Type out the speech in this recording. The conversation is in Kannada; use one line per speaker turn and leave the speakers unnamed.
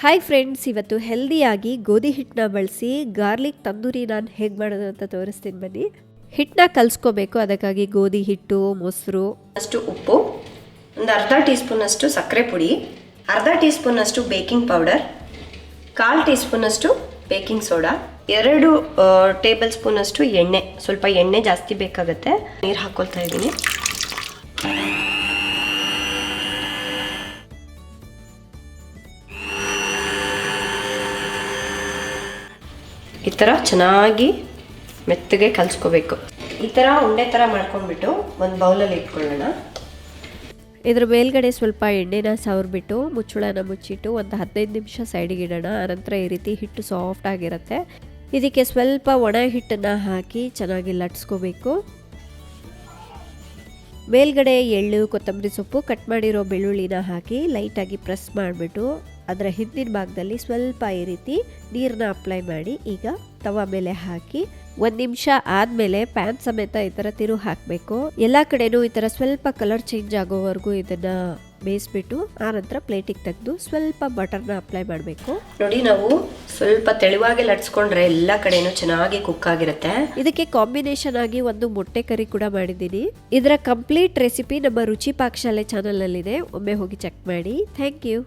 ಹಾಯ್ ಫ್ರೆಂಡ್ಸ್, ಇವತ್ತು ಹೆಲ್ದಿಯಾಗಿ ಗೋಧಿ ಹಿಟ್ಟನ್ನ ಬಳಸಿ ಗಾರ್ಲಿಕ್ ತಂದೂರಿ ನಾನು ಹೇಗೆ ಮಾಡೋದು ಅಂತ ತೋರಿಸ್ತೀನಿ ಬನ್ನಿ. ಹಿಟ್ಟನ್ನ ಕಲಿಸ್ಕೋಬೇಕು. ಅದಕ್ಕಾಗಿ ಗೋಧಿ ಹಿಟ್ಟು, ಮೊಸರು,
ಅಷ್ಟು ಉಪ್ಪು, ಒಂದು ಅರ್ಧ ಟೀ ಸ್ಪೂನಷ್ಟು ಸಕ್ಕರೆ ಪುಡಿ, ಅರ್ಧ ಟೀ ಸ್ಪೂನಷ್ಟು ಬೇಕಿಂಗ್ ಪೌಡರ್, 1/4 ಟೀ ಸ್ಪೂನಷ್ಟು ಬೇಕಿಂಗ್ ಸೋಡಾ, 2 ಟೇಬಲ್ ಸ್ಪೂನಷ್ಟು ಎಣ್ಣೆ. ಸ್ವಲ್ಪ ಎಣ್ಣೆ ಜಾಸ್ತಿ ಬೇಕಾಗುತ್ತೆ. ನೀರು ಹಾಕ್ಕೊಳ್ತಾ ಇದ್ದೀನಿ. ಈ ಥರ ಚೆನ್ನಾಗಿ ಮೆತ್ತಗೆ ಕಲಿಸ್ಕೋಬೇಕು. ಈ ಥರ ಉಂಡೆ ಥರ ಮಾಡ್ಕೊಂಡ್ಬಿಟ್ಟು ಒಂದು ಬೌಲಲ್ಲಿ ಇಟ್ಕೊಳ್ಳೋಣ.
ಇದ್ರ ಮೇಲ್ಗಡೆ ಸ್ವಲ್ಪ ಎಣ್ಣೆನ ಸವರ್ಬಿಟ್ಟು ಮುಚ್ಚಳನ ಮುಚ್ಚಿಟ್ಟು ಒಂದು 15 ನಿಮಿಷ ಸೈಡಿಗೆ ಇಡೋಣ. ಆನಂತರ ಈ ರೀತಿ ಹಿಟ್ಟು ಸಾಫ್ಟ್ ಆಗಿರುತ್ತೆ. ಇದಕ್ಕೆ ಸ್ವಲ್ಪ ಒಣ ಹಿಟ್ಟನ್ನು ಹಾಕಿ ಚೆನ್ನಾಗಿ ಲಟ್ಸ್ಕೋಬೇಕು. ಮೇಲ್ಗಡೆ ಎಳ್ಳು, ಕೊತ್ತಂಬರಿ ಸೊಪ್ಪು, ಕಟ್ ಮಾಡಿರೋ ಬೆಳ್ಳುಳ್ಳಿನ ಹಾಕಿ ಲೈಟಾಗಿ ಪ್ರೆಸ್ ಮಾಡಿಬಿಟ್ಟು ಅದರ ಹಿಂದಿನ ಭಾಗದಲ್ಲಿ ಸ್ವಲ್ಪ ಈ ರೀತಿ ನೀರನ್ನ ಅಪ್ಲೈ ಮಾಡಿ ಈಗ ತವಾ ಮೇಲೆ ಹಾಕಿ 1 ನಿಮಿಷ ಆದಮೇಲೆ ಪ್ಯಾನ್ ಸಮೇತ ಈ ಥರ ತಿರು ಹಾಕಬೇಕು. ಎಲ್ಲ ಕಡೆನೂ ಈ ಥರ ಸ್ವಲ್ಪ ಕಲರ್ ಚೇಂಜ್ ಆಗೋವರೆಗೂ ಇದನ್ನು ಬೇಯಿಸ್ಬಿಟ್ಟು ಆನಂತರ ಪ್ಲೇಟಿಗೆ ತೆಗೆದು ಸ್ವಲ್ಪ ಬಟರ್ನ ಅಪ್ಲೈ ಮಾಡಬೇಕು.
ನೋಡಿ, ನಾವು ಸ್ವಲ್ಪ ತೆಳುವಾಗಿ ಲಟ್ಸ್ಕೊಂಡ್ರೆ ಎಲ್ಲ ಕಡೆನೂ ಚೆನ್ನಾಗಿ ಕುಕ್ ಆಗಿರುತ್ತೆ.
ಇದಕ್ಕೆ ಕಾಂಬಿನೇಷನ್ ಆಗಿ ಒಂದು ಮೊಟ್ಟೆ ಕರಿ ಕೂಡ ಮಾಡಿದ್ದೀನಿ. ಇದರ ಕಂಪ್ಲೀಟ್ ರೆಸಿಪಿ ನಮ್ಮ ರುಚಿ ಪಾಕಶಾಲೆ ಚಾನಲ್ ಅಲ್ಲಿದೆ. ಒಮ್ಮೆ ಹೋಗಿ ಚೆಕ್ ಮಾಡಿ. Thank you.